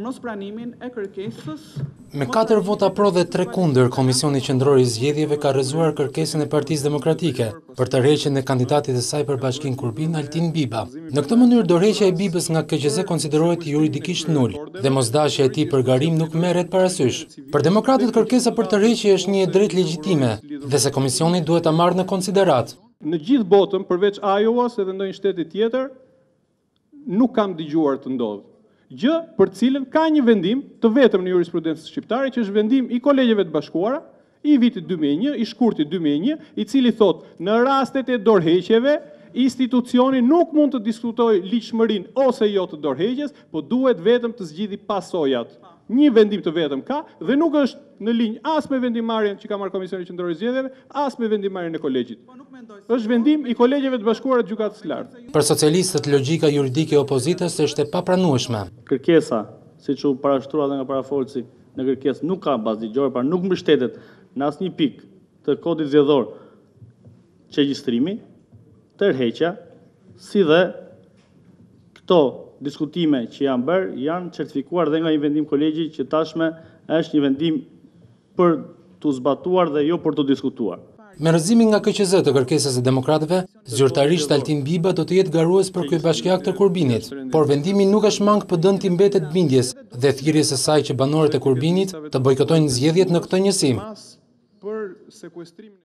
mos pranimin e kërkesës. Me 4 vota pro dhe 3 kundër, Komisioni Qendror i Zgjedhjeve ka rrëzuar kërkesën e Partisë Demokratike për tërheqjen e kandidatit të saj për Bashkinë Kurbin, Altin Biba. Në këtë mënyrë, dorëheqja e Bibës nga KQZ konsiderohet juridikisht nul dhe mosdashja e tij për garim nuk merret parasysh. Për demokratët, kërkesa për tërheqje është një drejtë legjitime dhe se komisioni duhet ta marrë në konsiderat. Në gjithë botën, përveç Iowas edhe ndonjë shteti tjetër, nuk kam dëgjuar të ndodhë. Gjë për cilën ka një vendim të vetëm në jurisprudencën shqiptare, që është vendim i Kolegjeve të Bashkuara, i vitit 2001, i shkurtit 2001, i cili thot, në rastet e dorëheqjeve, institucioni nuk mund të diskutojë ligjshmërinë ose jo të dorëheqjes, po duhet vetëm të zgjidhë pasojat. Një vendim të vetëm ka dhe nuk është në linjë as me vendimarrjen që ka marrë Komisioni Qendror i Zgjedhjeve, as me vendimarrjen e kolegjit. Është vendim i Kolegjeve të Bashkuara të Gjykatës së Lartë. Për socialistët, logjika juridike e opozitës është e papranueshme. Kërkesa, siç u parashtrua edhe nga parafolësi, në kërkesë nuk ka bazë ligjore, pra nuk mbështetet në asnjë pikë të kodit zgjedhor regjistrimi, tërheqja, si dhe këto diskutime që janë bërë, janë certifikuar dhe nga një vendim kolegji që tashme është një vendim për të zbatuar dhe jo për të diskutuar. Me rrëzimin nga KQZ të kërkesës e demokratëve, zyrtarisht Altin Biba do të jetë garues për kryebashkiak të Kurbinit, por vendimi nuk është mangë PD të mbetet bindjes dhe thirrjes së saj që banorët e Kurbinit të bojkotojnë zgjedhjet në këtë njësim.